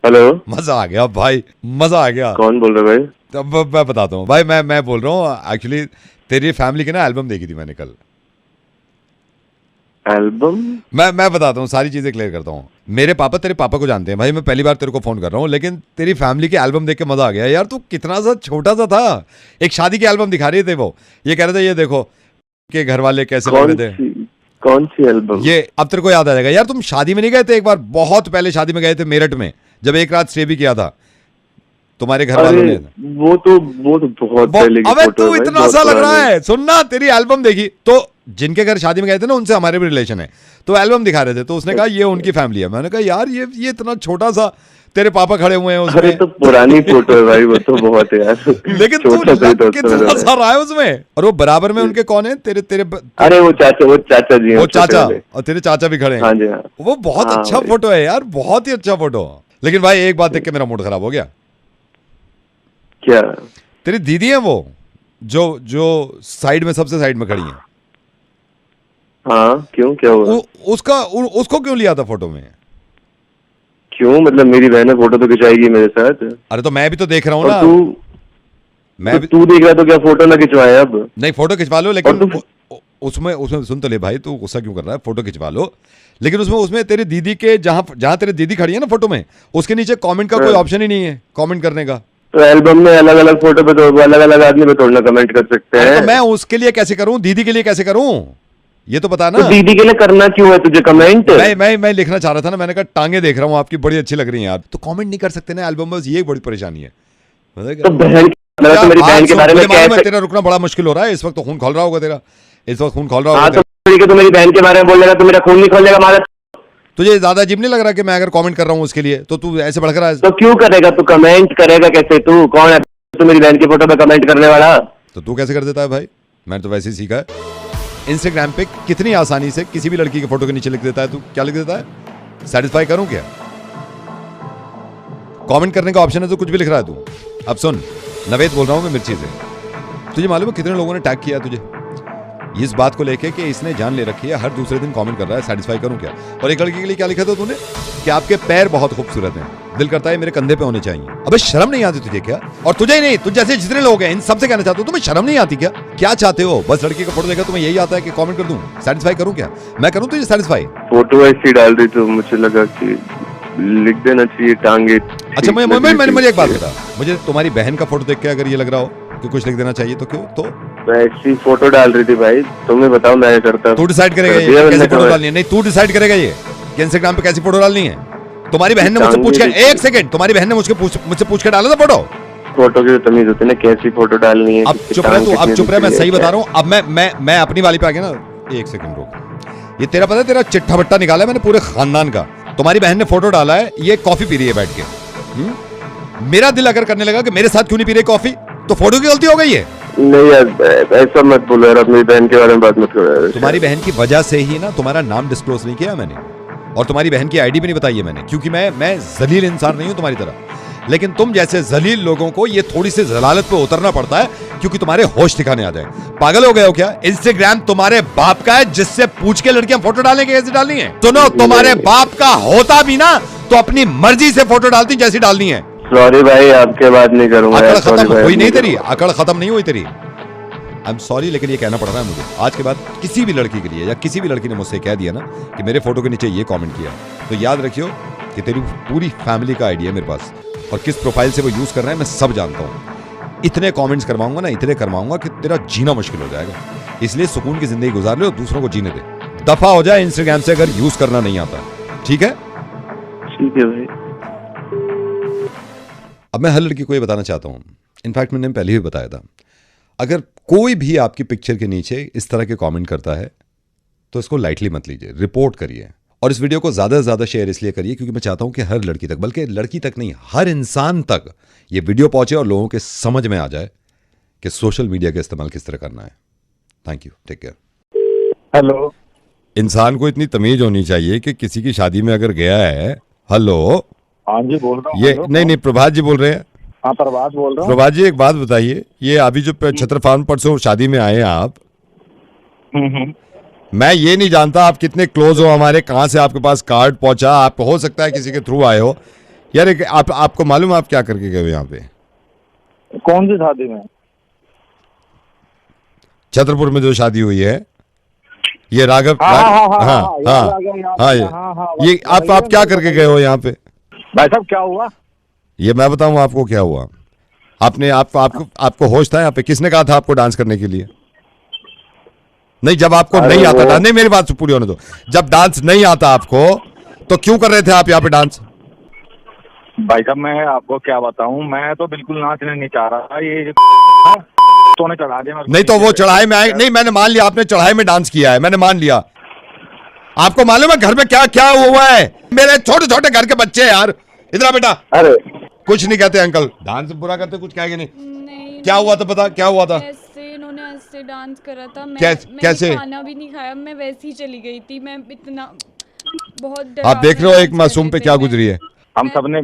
Hello, मजा आ गया भाई, मजा आ गया। कौन बोल रहे भाई? तब मैं बताता हूँ भाई, मैं बोल रहा हूँ एक्चुअली तेरी फैमिली की ना एल्बम देखी थी मैंने कल। एल्बम? मैं बताता हूँ, सारी चीजें क्लियर करता हूँ। मेरे पापा तेरे पापा को जानते हैं भाई, मैं पहली बार तेरे को फोन कर रहा हूँ, लेकिन तेरी फैमिली की एल्बम देख के मजा आ गया यार। तू कितना सा छोटा सा था, एक शादी की एल्बम दिखा रहे थे वो, ये कह रहे थे ये देखो कि घर वाले कैसे लग रहे थे। कौन सी एल्बम? ये अब तेरे को याद आ जाएगा यार। तुम शादी में नहीं गए थे एक बार, बहुत पहले शादी में गए थे मेरठ में, जब एक रात स्टे भी किया था तुम्हारे घर वालों ने। वो तो बहुत पहले की अबे फोटो तू है, इतना बहुत सा लग रहा पुरानी। है। सुनना, तेरी एल्बम देखी तो जिनके घर शादी में गए थे ना, उनसे हमारे भी रिलेशन है, तो एल्बम दिखा रहे थे, तो उसने कहा ये उनकी फैमिली है। मैंने कहा यार ये इतना छोटा सा, तेरे पापा खड़े हुए हैं उसमें। अरे तो पुरानी फोटो है भाई, वो तो बहुत है यार। लेकिन तू छोटा सा ही लग तो कितना सा रहा है उसमें। और वो बराबर में उनके कौन है तेरे तेरे अरे वो चाचा जी हैं, वो छोटे चाचा, वाले। और तेरे चाचा भी खड़े हैं। हाँ जी, हाँ। वो बहुत हाँ अच्छा भाई। फोटो है यार, बहुत ही अच्छा फोटो। लेकिन भाई एक बात देख के मेरा मूड खराब हो गया। क्या? तेरी दीदी है वो, जो साइड में, सबसे साइड में खड़ी है। हाँ, क्यों, क्या हुआ? उसको क्यों लिया था फोटो में? क्यों मतलब, मेरी बहन है, फोटो तो खिंचाएगी मेरे साथ। अरे तो मैं भी तो देख रहा हूँ और ना। मैं भी तू देख रहा तो क्या फोटो ना खिंचवाए अब? नहीं, फोटो खिंचवा लो, लेकिन और उसमें सुन तो ले भाई, तू गुस्सा क्यों कर रहा है? फोटो खिंचवा लो, लेकिन उसमें तेरी दीदी के, जहां तेरी दीदी खड़ी है ना फोटो में, उसके नीचे कमेंट का कोई ऑप्शन ही नहीं है, कमेंट करने का। तो एल्बम में अलग अलग फोटो पे तो अलग अलग आदमी पे थोड़ा ना कमेंट कर सकते अरे हैं। तो मैं उसके लिए कैसे करूं, दीदी के लिए कैसे करूं, ये तो बता ना। तो दीदी के लिए करना क्यों है तुझे कमेंट? मैं लिखना चाह रहा था ना, मैंने कहा टांगे देख रहा हूँ आपकी बड़ी अच्छी लग रही है यार, तो कमेंट नहीं कर सकते ना एल्बम में, बस ये बड़ी परेशानी है। तो बहन, मैं तो मेरी बहन के बारे में कैसे? तेरा रुकना बड़ा मुश्किल हो रहा है इस वक्त, तो खून खोल रहा होगा तेरा, इस वक्त खून खोल रहा हाँ होगा। तो ठीक है, तो मेरी बहन के बारे में बोलेगा तो मेरा खून नहीं खोलेगा मारा? तुझे ज्यादा अजीब नहीं लग रहा कि मैं अगर कमेंट कर रहा हूँ उसके लिए, तो तू ऐसे भड़क रहा है? तो क्यों करेगा तू? कमेंट करेगा कैसे? तू कौन है तू मेरी बहन की फोटो पे कमेंट करने वाला? तो तू कैसे कर देता है भाई? मैंने तो वैसे ही सीखा है। इंस्टाग्राम पे कितनी आसानी से किसी भी लड़की के फोटो के नीचे लिख देता है। तू क्या लिख देता है? सेटिस्फाई करूं क्या? कमेंट करने का ऑप्शन है तो कुछ भी लिख रहा है तू। अब सुन, नवेद बोल रहा हूं मैं मिर्ची से। तुझे मालूम है कितने लोगों ने टैग किया तुझे इस बात को लेके कि इसने जान ले रखी है, हर दूसरे दिन कमेंट कर रहा है सेटिस्फाई करूं क्या? और एक लड़की के लिए क्या लिखा था तूने कि आपके पैर बहुत खूबसूरत हैं, दिल करता है मेरे कंधे पे होने चाहिए। अबे शर्म नहीं आती तुझे क्या? और तुझे ही नहीं, तुझ जैसे जितने लोग हैं इन सबसे कहना चाहते हो, तुम्हें शर्म नहीं आती क्या? क्या चाहते हो? बस लड़की का फोटो देखा तुम्हें यही आता है कि कमेंट कर दूं, सेटिस्फाई करूं क्या? मैं करूं तुझे सेटिस्फाई? फोटो ऐसी डाल दी तो मुझे लगा कि लिख देना चाहिए टांगे। अच्छा मुझे एक बात बता, मुझे तुम्हारी बहन का फोटो देख के अगर ये लग रहा हो कि कुछ लिख देना चाहिए तो क्यों? तो ऐसी फोटो डाल रही थी भाई, तुम्हें बताओ मैं करता। तू डिसाइड करेगा ये कैसी फोटो डालनी है? नहीं, तू डिसाइड करेगा ये कि इंस्टाग्राम पे कैसी फोटो डालनी है। तुम्हारी बहन ने मुझसे पूछ के, एक सेकंड, तुम्हारी बहन ने मुझसे पूछ के डाला था फोटो की तमीज होती है ना, कैसी फोटो डालनी है। अब चुप रहे तू, अब चुप रहे, मैं सही बता रहा हूँ। अब मैं अपनी वाली पे आ गया ना। एक सेकंड रुक, ये तेरा पता है, तेरा चिट्ठा बट्टा निकाला है मैंने पूरे खानदान का। तुम्हारी बहन ने फोटो डाला है, ये कॉफी पी रही है बैठ के। मेरा दिल अगर करने लगा कि मेरे साथ क्यों नहीं पी रही कॉफी, तो फोटो की गलती हो गई है? नहीं यार, ऐसा मत बोलो यार, अपनी बहन के बारे में बात मत करो। तुम्हारी बहन की वजह से ही ना तुम्हारा नाम डिस्क्लोज नहीं किया मैंने, और तुम्हारी बहन की आईडी भी नहीं बताई है मैंने, क्योंकि मैं जलील इंसान नहीं हूं तुम्हारी तरह। लेकिन तुम जैसे जलील लोगों को ये थोड़ी सी जलालत पे उतरना पड़ता है, क्योंकि तुम्हारे होश ठिकाने आ जाए। पागल हो गए हो क्या? इंस्टाग्राम तुम्हारे बाप का है, जिससे पूछ के लड़कियां फोटो डालेंगे कैसे डालनी है? सुनो, तुम्हारे बाप का होता भी ना तो अपनी मर्जी से फोटो डालती जैसी डालनी है। सॉरी भाई, आपके बात नहीं करूंगा। अकड़ खत्म हुई नहीं तेरी, अकड़ खत्म नहीं हुई तेरी। आई एम सॉरी, लेकिन ये कहना पड़ रहा है मुझे आज के बाद। किसी भी लड़की के लिए, या किसी भी लड़की ने मुझसे कह दिया ना कि मेरे फोटो के नीचे ये कमेंट किया, तो याद रखियो कि तेरी पूरी फैमिली का आईडिया है मेरे पास, और किस प्रोफाइल से वो यूज कर रहा है मैं सब जानता हूँ। इतने कमेंट्स करवाऊंगा ना, इतने करवाऊंगा कि तेरा जीना मुश्किल हो जाएगा। इसलिए सुकून की जिंदगी गुजार ले और दूसरों को जीने दे। दफा हो जाए इंस्टाग्राम से अगर यूज करना नहीं आता, ठीक है? ठीक है भाई। अब मैं हर लड़की को ये बताना चाहता हूँ, इनफैक्ट मैंने पहले ही बताया था, अगर कोई भी आपकी पिक्चर के नीचे इस तरह के कमेंट करता है तो इसको लाइटली मत लीजिए, रिपोर्ट करिए। और इस वीडियो को ज़्यादा से ज़्यादा शेयर इसलिए करिए क्योंकि मैं चाहता हूं कि हर लड़की तक, बल्कि लड़की तक नहीं, हर इंसान तक ये वीडियो पहुंचे और लोगों के समझ में आ जाए कि सोशल मीडिया का इस्तेमाल किस तरह करना है। Thank you, take care. Hello, इंसान को इतनी तमीज होनी चाहिए कि किसी की शादी में अगर गया है, हेलो, हाँ जी बोल रहा हूँ। ये नहीं, प्रभात जी बोल रहे हैं। हाँ प्रभात बोल रहा हूँ। प्रभात जी एक बात बताइए, ये अभी जो छत्रफान परसों शादी में आए हैं आप, मैं ये नहीं जानता आप कितने क्लोज हो हमारे, कहाँ से आपके पास कार्ड पहुंचा, आप हो सकता है किसी के थ्रू आए हो, यार एक आपको मालूम है आप क्या करके गए हो यहाँ पे? कौन सी शादी में? छतरपुर में जो शादी हुई है, ये राघव। ये आप क्या करके गए हो यहाँ पे? भाई साहब क्या हुआ? ये मैं बताऊं आपको क्या हुआ। आपने आपको होश था यहाँ पे? किसने कहा था आपको डांस करने के लिए? नहीं, जब आपको नहीं आता डांस, नहीं मेरी बात पूरी होने दो, जब डांस नहीं आता आपको तो क्यों कर रहे थे आप यहाँ पे डांस? भाई साहब मैं आपको क्या बताऊं, मैं तो बिल्कुल नाचने नहीं चाह रहा। ये तो ने चढ़ा दिया। नहीं तो वो चढ़ाई में नहीं, मैंने मान लिया आपने चढ़ाई में डांस किया है, मैंने मान लिया। आपको मालूम है घर में क्या क्या हुआ है? मेरे छोटे छोटे घर के बच्चे यार, इधर आ बेटा। अरे कुछ नहीं कहते अंकल, डांस बुरा करते, कुछ कहेंगे नहीं। क्या हुआ था पता? क्या हुआ था? इन्होंने ऐसे डांस करा था। कैसे? खाना भी नहीं खाया, मैं वैसे ही चली गई थी। मैं इतना बहुत आप देख रहे हो एक मासूम पे क्या गुजरी है। हम सबने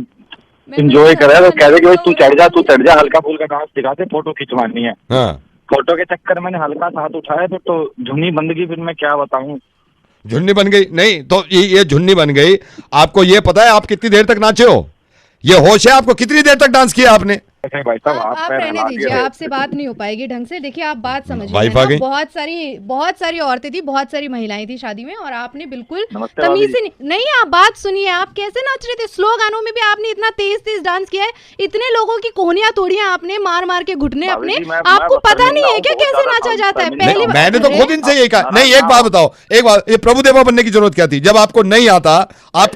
एंजॉय करा तो कह रहे कि तू चढ़ जा, हल्का फुल्का डांस दिखाते, फोटो खिंचवानी है। हाँ। फोटो के चक्कर मैंने हल्का सा हाथ उठाया तो झुन्नी बंद गई। फिर मैं क्या बताऊं। झुन्नी बन गई? नहीं तो ये झुन्नी बन गई। आपको ये पता है आप कितनी देर तक नाचे हो? ये होश है आपको? कितनी देर तक डांस किया आपने? भाई साहब आप रहने दीजिए, आपसे बात नहीं हो पाएगी ढंग से। देखिए आप बात समझिए, वाइफ आ गई। बहुत सारी औरतें थी, बहुत सारी महिलाएं थी शादी में, और आपने बिल्कुल नमस्ते तमीज से नहीं। आप बात सुनिए, आप कैसे नाच रहे थे। स्लो गानों में भी आपने इतना तेज तेज डांस किया है, इतने लोगों की कोहनियां तोड़ियां आपने मार मार के घुटने अपने। आपको पता नहीं है क्या कैसे नाचा जाता है? पहले मैंने तो खुद इनसे यही कहा। नहीं एक बात बताओ, एक बात, ये प्रभुदेवा बनने की जरूरत क्या थी जब आपको नहीं आता? आप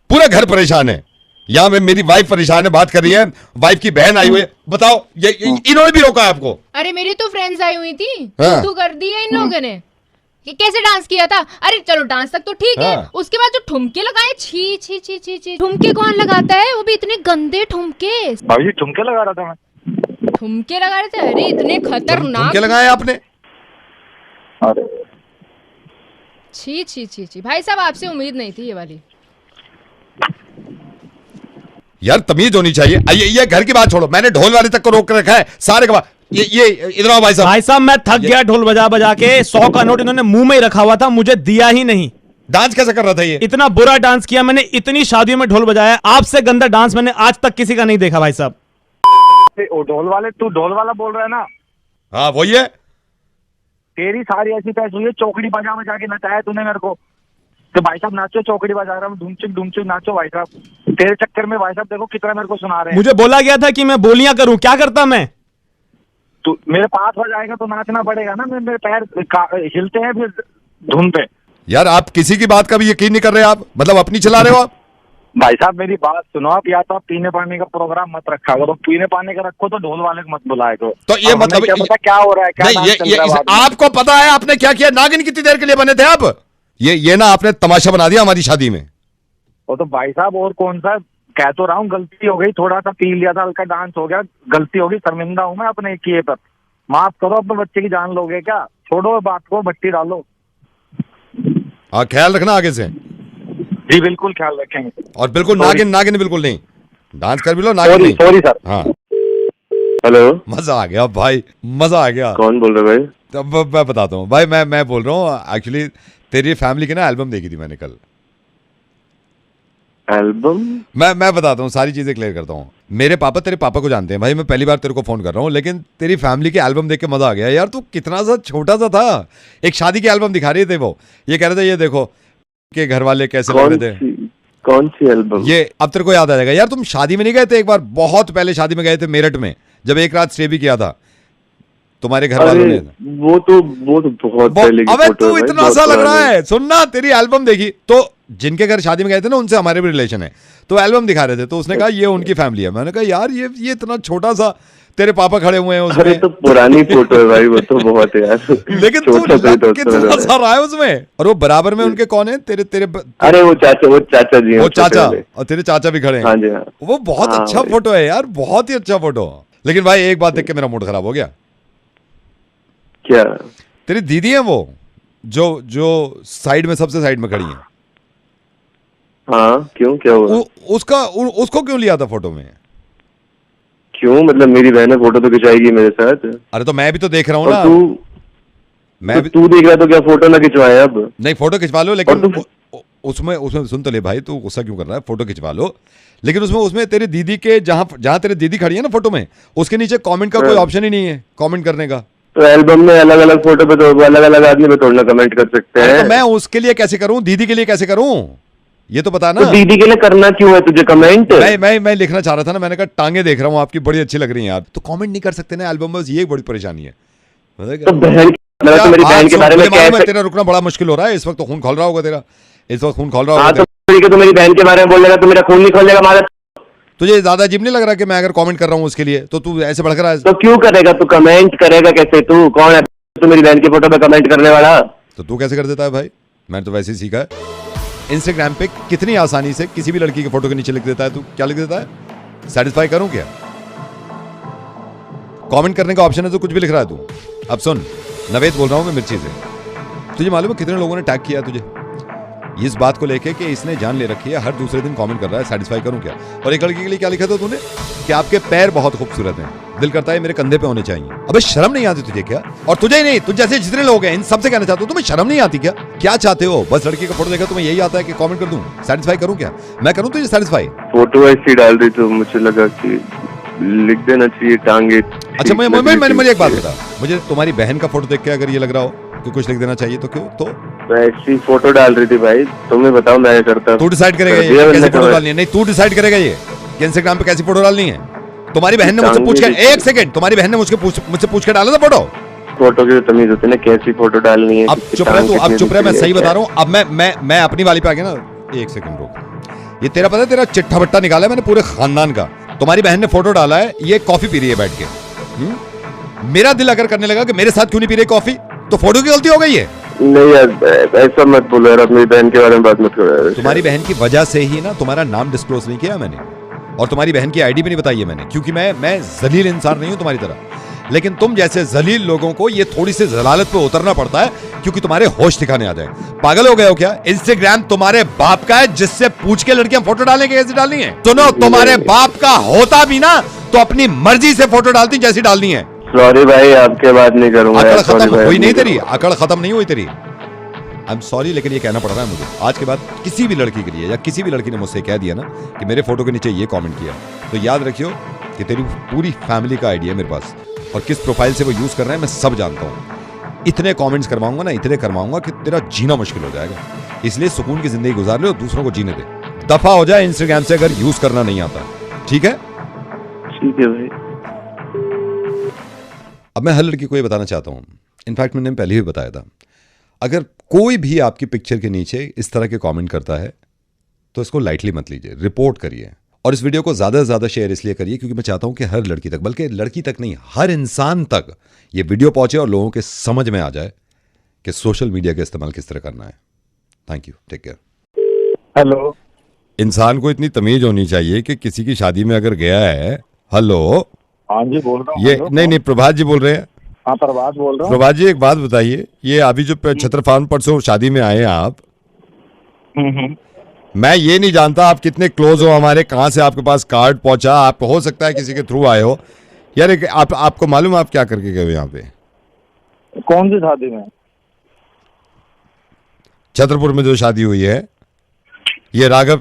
पूरा घर परेशान है। यहाँ में मेरी वाइफ परेशान है, बात कर रही है, वाइफ की बहन आई हुई है। बताओ ये इन्होंने भी रोका है आपको? अरे मेरी तो फ्रेंड्स आई हुई थी, हाँ। तू कर दी है इन लोगों ने कि कैसे डांस किया था। अरे चलो डांस तक तो ठीक है, हाँ। उसके बाद जो ठुमके लगाए, छी छी छी छी छी। ठुमके कौन लगाता है, वो भी इतने गंदे ठुमके। भाभी जी ठुमके लगा रहा था मैं। ठुमके लगा रहे थे? अरे इतने खतरनाक। क्या लगाए आपने? अरे छी छी छी छी। भाई साहब आपसे उम्मीद नहीं थी ये वाली। यार तमीज होनी चाहिए। ये घर की बात छोड़ो, मैंने ढोल वाले तक को रोक रखा है सारे का। ये इधर आओ भाई साहब। भाई साहब मैं थक गया ढोल बजा बजा के। 100 का नोट इन्होंने मुंह में ही रखा हुआ था, मुझे दिया ही नहीं। डांस कैसे कर रहा था ये? इतना बुरा डांस किया मैंने, इतनी शादियों में ढोल बजाया, आपसे गंदा डांस मैंने आज तक किसी का नहीं देखा भाई साहब। ढोल वाले, तू ढोल वाला बोल रहा है ना? हाँ वही है। तेरी सारी ऐसी तैसी हुई है, चौकड़ी बजा के नचाया तूने मेरे को कि भाई साहब नाचो, चौकड़ी बजा रहा हूँ, ढूंढ नाचो भाई साहब। तेरे चक्कर में भाई साहब देखो कितना मेरे को सुना रहे हैं। मुझे बोला गया था कि मैं बोलियां करूं, क्या करता मैं? तू मेरे पास हो जाएगा तो नाचना पड़ेगा ना। मेरे पैर हिलते हैं फिर धुन पे। यार आप किसी की बात का भी यकीन नहीं कर रहे आप, मतलब अपनी चला रहे हो आप। भाई साहब मेरी बात सुनो आप, या तो आप पीने पानी का प्रोग्राम मत रखा करो। पीने पानी का रखो तो ढोल वाले को मत बुलाए करो। तो ये मतलब क्या पता क्या हो रहा है, क्या नहीं, डांस चल रहा है। आपको पता है आपने क्या किया? नागिन कितनी देर के लिए बने थे आप? ये ना आपने तमाशा बना दिया हमारी शादी में। वो तो भाई साहब और कौन सा, कह तो रहा हूँ गलती हो गई, थोड़ा सा पी लिया था, हल्का डांस हो गया, गलती होगी, शर्मिंदा हूँ मैं अपने किए पर। माफ करो, अपने बच्चे की जान लोगे क्या? छोड़ो बात को, भट्टी डालो। हाँ ख्याल रखना आगे से। जी बिल्कुल ख्याल रखेंगे। और बिल्कुल नागिन बिल्कुल नहीं, डांस कर भी लो, नागिन नहीं। Sorry sir. हाँ हेलो, मजा आ गया भाई, मजा आ गया। कौन बोल रहे भाई? तब मैं बताता हूँ भाई, मैं बोल रहा हूँ एक्चुअली तेरी फैमिली की ना एल्बम देखी थी मैंने कल। एल्बम? मैं बताता हूँ, सारी चीजें क्लियर करता हूँ। मेरे पापा तेरे पापा को जानते हैं भाई, मैं पहली बार तेरे को फोन कर रहा हूँ, लेकिन तेरी फैमिली की एल्बम देख के मजा आ गया यार। तू कितना सा छोटा सा था। एक शादी की एल्बम दिखा रहे थे वो, ये कह रहे थे ये देखो के घर वाले कैसे लग रहे थे। कौन सी एल्बम? ये अब तेरे को याद आ जाएगा यार। तुम शादी में नहीं गए थे एक बार, बहुत पहले शादी में गए थे मेरठ में, जब एक रात स्टे भी किया था तुम्हारे घर वालों ने। वो तो बहुत पहले की अबे फोटो तू है, इतना बहुत सा लग रहा पुरानी। है। सुनना, तेरी एल्बम देखी तो जिनके घर शादी में गए थे ना उनसे हमारे भी रिलेशन है, तो एल्बम दिखा रहे थे, तो उसने कहा ये उनकी फैमिली है। मैंने कहा यार ये इतना छोटा सा, तेरे पापा खड़े हुए हैं अरे उसमें। तो पुरानी फोटो है भाई, वो तो बहुत है यार। लेकिन तू छोटा सा ही तो कितना उसमें सा रहा है उसमें। और वो बराबर में उनके कौन है? तेरे अरे वो चाचा जी हैं, वो छोटे चाचा, वाले। और तेरे चाचा भी खड़े हैं। हाँ जी हाँ। वो बहुत हाँ अच्छा भाई। फोटो है यार, बहुत ही अच्छा फोटो। लेकिन भाई एक बात देख के मेरा मूड खराब हो गया। क्या? तेरी दीदी है वो जो साइड में, सबसे साइड में खड़ी है। हाँ क्यों, क्या हुआ? उसको क्यों लिया था फोटो में? क्यों मतलब मेरी बहन फोटो तो खिंचाएगी मेरे साथ। अरे तो मैं भी तो देख रहा हूँ और ना। मैं भी तू देख रहा तो क्या फोटो ना खिंचवाए अब? नहीं, फोटो खिंचवा लो, लेकिन और उसमें सुन तो ले भाई, तू गुस्सा क्यों कर रहा है? फोटो खिंचवा लो, लेकिन उसमें तेरे दीदी के जहां तेरे दीदी खड़ी है ना फोटो में, उसके नीचे कमेंट का कोई ऑप्शन ही नहीं है कमेंट करने का। तो एल्बम में अलग अलग फोटो पे तो अलग अलग आदमी पे थोड़ा कमेंट कर सकते हैं। तो मैं उसके लिए कैसे करूं, दीदी के लिए कैसे करूं, ये तो बता ना। तो दीदी के लिए करना क्यों है तुझे कमेंट? मैं लिखना चाह रहा था ना, मैंने कहा टांगे देख रहा हूँ आपकी बड़ी अच्छी लग रही है यार, तो कमेंट नहीं कर सकते ना एल्बम में, ये बड़ी परेशानी है। तो बहन तो मेरी बहन के बारे में कैसे? तेरा रुकना बड़ा मुश्किल हो रहा है इस वक्त, तो खून खोल रहा होगा तेरा इस वक्त, खून खोल रहा हाँ, होगा। तो मेरी बहन के बारे में बोलेगा तो मेरा खून नहीं खोलेगा हमारा। तुझे ज्यादा अजीब नहीं लग रहा कि मैं अगर कमेंट कर रहा हूँ उसके लिए तो तू ऐसे भड़क रहा है? तो क्यों करेगा तू? कमेंट करेगा कैसे? तू कौन है तू मेरी बहन की फोटो पे कमेंट करने वाला? तो तू कैसे कर देता है भाई? मैंने तो वैसे ही सीखा है। इंस्टाग्राम पे कितनी आसानी से किसी भी लड़की की फोटो के नीचे लिख देता है। तू क्या लिख देता है? सेटिस्फाई करूं क्या? कमेंट करने का ऑप्शन है तो कुछ भी लिख रहा है तू। अब सुन, नवेद बोल रहा हूं मैं मिर्ची से। तुझे मालूम है कितने लोगों ने टैग किया तुझे इस बात को लेके कि इसने जान ले रखी है, हर दूसरे दिन कमेंट कर रहा है सेटिस्फाई करूं क्या? और एक लड़की के लिए क्या लिखा था तूने कि आपके पैर बहुत खूबसूरत हैं, दिल करता है मेरे कंधे पे होने चाहिए। अबे शर्म नहीं आती तुझे क्या? और तुझे ही नहीं, तुझ जैसे जितने लोग हैं इन सबसे कहना चाहते हो, तुम्हें शर्म नहीं आती क्या? क्या चाहते हो? बस लड़की का फोटो देखा तुम्हें यही आता है कि कमेंट कर दूं, सेटिस्फाई करूं क्या? मैं करूं तुझे सेटिस्फाई? फोटो ऐसी डाल दी तो मुझे लगा कि लिख देना चाहिए टांगे। अच्छा मुझे एक बात बता, मुझे तुम्हारी बहन का फोटो देख के अगर ये लग रहा हो कि कुछ लिख देना चाहिए तो क्यों? तो ऐसी फोटो डाल रही थी भाई, तुम्हें बताओ मैं करता। तू डिसाइड करेगा ये कैसी फोटो डालनी है? नहीं तू डिसाइड करेगा ये कि इंस्टाग्राम पे कैसी फोटो डालनी है। तुम्हारी बहन ने मुझसे पूछ के, एक सेकंड, तुम्हारी बहन ने मुझसे पूछ के डाला था फोटो? फोटो की तमीज होती है ना, कैसी फोटो डालनी है। अब चुप रह तू, अब चुप रह, मैं सही बता रहा हूँ। अब मैं अपनी वाली पे आ गया ना। एक सेकंड रुक, ये तेरा पता है, तेरा चिट्ठा बट्टा निकाला है मैंने पूरे खानदान का। तुम्हारी बहन ने फोटो डाला है, ये कॉफी पी रही है बैठ के। मेरा दिल अगर करने लगा कि मेरे साथ क्यों नहीं पी रही कॉफी, तो फोटो की गलती हो गई है? नहीं यार ऐसा मत बोलो यार, अपनी बहन के बारे में बात मत करो यार। तुम्हारी बहन की वजह से ही ना तुम्हारा नाम डिस्क्लोज नहीं किया मैंने, और तुम्हारी बहन की आईडी भी नहीं बताई है मैंने, क्योंकि मैं जलील इंसान नहीं हूं तुम्हारी तरह। लेकिन तुम जैसे जलील लोगों को ये थोड़ी सी जलालत पे उतरना पड़ता है, क्योंकि तुम्हारे होश ठिकाने आ जाए। पागल हो गए हो क्या? इंस्टाग्राम तुम्हारे बाप का है, जिससे पूछ के लड़कियां फोटो डालने के कैसे डालनी है? सुनो, तुम्हारे बाप का होता भी ना तो अपनी मर्जी से फोटो डालती जैसी डालनी है। सॉरी भाई, आपके बात नहीं करूंगा। अकड़ खत्म हुई नहीं तेरी, अकड़ खत्म नहीं हुई तेरी। आई एम सॉरी, लेकिन ये कहना पड़ रहा है मुझे। आज के बाद किसी भी लड़की के लिए या किसी भी लड़की ने मुझसे कह दिया ना कि मेरे फोटो के नीचे ये कमेंट किया, तो याद रखियो कि तेरी पूरी फैमिली का आइडिया है मेरे पास, और किस प्रोफाइल से वो यूज कर रहे हैं मैं सब जानता हूँ। इतने कमेंट्स करवाऊंगा ना, इतने करवाऊंगा कि तेरा जीना मुश्किल हो जाएगा। इसलिए सुकून की जिंदगी गुजार ले और दूसरों को जीने दे। दफा हो जाए इंस्टाग्राम से अगर यूज करना नहीं आता, ठीक है? ठीक है भाई। अब मैं हर लड़की को ये बताना चाहता हूँ, इनफैक्ट मैंने पहले ही बताया था, अगर कोई भी आपकी पिक्चर के नीचे इस तरह के कमेंट करता है तो इसको लाइटली मत लीजिए, रिपोर्ट करिए। और इस वीडियो को ज़्यादा से ज़्यादा शेयर इसलिए करिए क्योंकि मैं चाहता हूं कि हर लड़की तक, बल्कि लड़की तक नहीं, हर इंसान तक ये वीडियो पहुंचे और लोगों के समझ में आ जाए कि सोशल मीडिया का इस्तेमाल किस तरह करना है। Thank you, take care. Hello, इंसान को इतनी तमीज होनी चाहिए कि किसी की शादी में अगर गया है, हेलो, हाँ जी बोल रहा हूँ। ये नहीं, प्रभात जी बोल रहे हैं। हाँ प्रभात बोल रहा हूँ। प्रभात जी एक बात बताइए, ये अभी जो छत्र फार्म परसों शादी में आए हैं आप, मैं ये नहीं जानता आप कितने क्लोज हो हमारे, कहाँ से आपके पास कार्ड पहुंचा, आप हो सकता है किसी के थ्रू आए हो यार। आपको मालूम है आप क्या करके गए हो यहाँ पे? कौन सी शादी में? छतरपुर में जो शादी हुई है, ये राघव।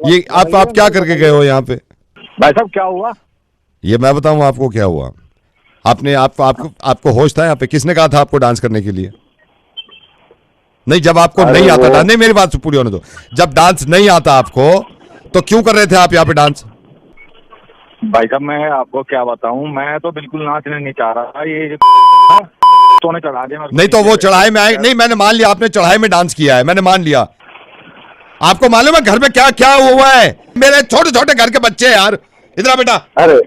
ये आप क्या करके गए हो यहाँ पे? भाई साहब क्या हुआ? ये मैं बताऊँ आपको क्या हुआ? आपने आपको होश था यहाँ पे? किसने कहा था आपको डांस करने के लिए? नहीं, जब आपको नहीं आता डांस, नहीं मेरी बात पूरी होने दो, जब डांस नहीं आता आपको तो क्यों कर रहे थे आप यहाँ पे डांस? भाई साहब मैं आपको क्या बताऊं, मैं तो बिल्कुल नाचने नहीं चाह रहा था। ये तो ने चढ़ा दिया। नहीं तो वो चढ़ाई में आए नहीं, मैंने मान लिया आपने चढ़ाई में डांस किया है, मैंने मान लिया। आपको मालूम है घर में क्या क्या हुआ है? मेरे छोटे छोटे घर के बच्चे हैं यार। इधर बेटा। अरे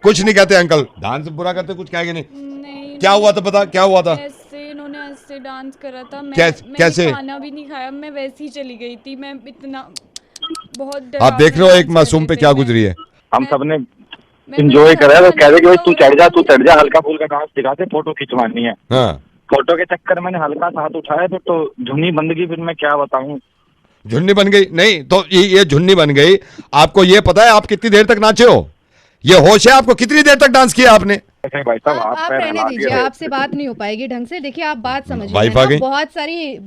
कुछ नहीं कहते अंकल, डांस बुरा करते कुछ कहेंगे नहीं। क्या हुआ था पता? क्या हुआ था? इन्होंने ऐसे डांस करा था, कैसे? खाना भी नहीं खाया, मैं वैसे ही चली गई थी। मैं इतना बहुत आप देख रहे हो एक मासूम पे क्या गुजरी है। हम सबने एंजॉय करा, तो कह रहे कि भाई तू चढ़ जा, हल्का फुल्का डांस दिखाते, फोटो खिंचवानी है। हाँ। फोटो के चक्कर मैंने हल्का सा हाथ उठाया तो झुन्नी बंद गई। फिर मैं क्या बताऊं, झुन्नी बन गई? नहीं तो ये झुन्नी बन गई। आपको ये पता है आप कितनी देर तक नाचे हो? ये होश है आपको? कितनी देर तक डांस किया आपने? ऐसे भाई साहब आप पैर रहने हिला दीजिए, दिए। आपसे बात नहीं हो पाएगी ढंग से। देखिए आप बात समझिए, वाइफ आ है ना, गई?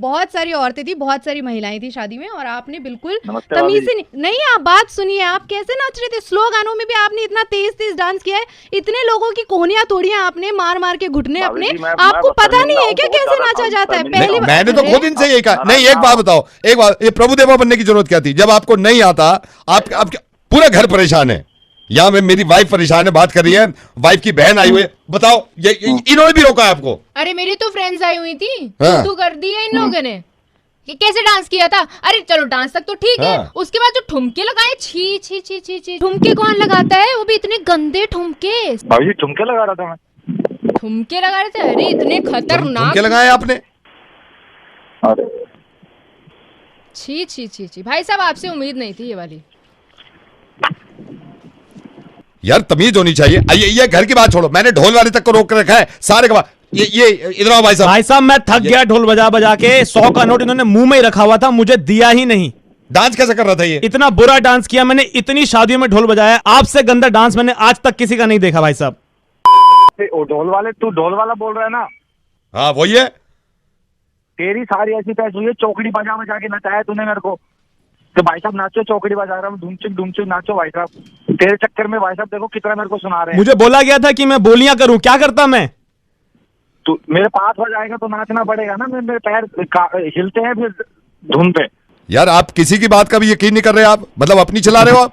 बहुत सारी औरतें थी, बहुत सारी महिलाएं थी शादी में, और आपने बिल्कुल नमस्ते तमीज भाभी। से नहीं, आप बात सुनिए, आप कैसे नाच रहे थे। स्लो गानों में भी आपने इतना तेज तेज डांस किया है, इतने लोगों की कोहनियां तोड़ियां आपने मार मार के घुटने भाभी अपने। जी, मैं आपको पता शर्मिंदा नहीं है हूँ, क्या बहुत कैसे ज्यादा नाचा जाता है? शर्मिंदा पहली हूँ। बार मैंने तो अरे, खुद इनसे यही कहा। नाराज नहीं, एक ना बात हो। बताओ, एक बात, ये प्रभुदेवा बनने की जरूरत क्या थी जब आपको नहीं आता? आप पूरा घर परेशान है, यहाँ में मेरी वाइफ परेशान है, बात कर रही है, वाइफ की बहन आई हुई है, बताओ ये इन्होंने भी रोका है आपको? अरे मेरी तो फ्रेंड्स आई हुई थी, हाँ। तू कर दी है इन लोगों ने कि कैसे डांस किया था। अरे चलो डांस तक तो ठीक है, हाँ। उसके बाद जो ठुमके लगाए, छी छी छी छी छी, ठुमके कौन लगाता है, वो भी इतने गंदे ठुमके। भाभी जी ठुमके लगा रहा था मैं। ठुमके लगा रहे थे, अरे इतने खतरनाक। ठुमके लगाए आपने? अरे छी छी छी छी, भाई साहब आपसे उम्मीद नहीं थी ये वाली। यार तमीज होनी चाहिए। ये घर की बात छोड़ो, मैंने ढोल वाले तक को रोक के रखा है सारे का। ये इधर आओ भाई साहब। भाई साहब मैं थक गया ढोल बजा बजा के। 100 का नोट इन्होंने मुंह में ही रखा हुआ था, मुझे दिया ही नहीं। डांस कैसे कर रहा था ये? इतना बुरा डांस किया मैंने, इतनी शादियों में ढोल बजाया, आपसे गंदा डांस मैंने आज तक किसी का नहीं देखा भाई साहब। ओ ढोल वाले, तू ढोल वाला बोल रहा है ना? हाँ वही है। तेरी सारी ऐसी पैस हुई है, चौकड़ी बजा बजा के नचाया तूने मेरे को। तो भाई साहब नाचो, चौकड़ी बजा रहा हूँ, धूमचुक नाचो भाई साहब। तेरे चक्कर में भाई साहब देखो कितना मेरे को सुना रहे हैं। मुझे बोला गया था कि मैं बोलियां करूं, क्या करता मैं? तू मेरे पास हो जाएगा तो नाचना पड़ेगा ना। मेरे पैर हिलते हैं फिर धुन पे। यार आप किसी की बात का भी यकीन नहीं कर रहे, आप मतलब अपनी चला रहे हो आप।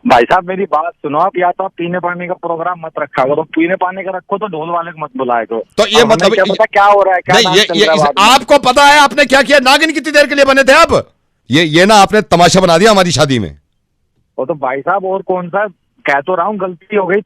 भाई साहब मेरी बात सुनो, आप या तो आप पीने पानी का प्रोग्राम मत रखा करो, पीने पानी का रखो तो ढोल वाले को मत बुलाए करो। तो ये अब हमें मतलब क्या पता क्या हो रहा है, क्या नहीं, डांस चल रहा है बाद में। आपको पता है आपने क्या किया? नागिन कितनी देर के लिए बने थे आप? ये ना आपने तमाशा बना दिया हमारी शादी में। वो तो भाई साहब और कौन सा, कह तो रहा हूँ गलती हो गई।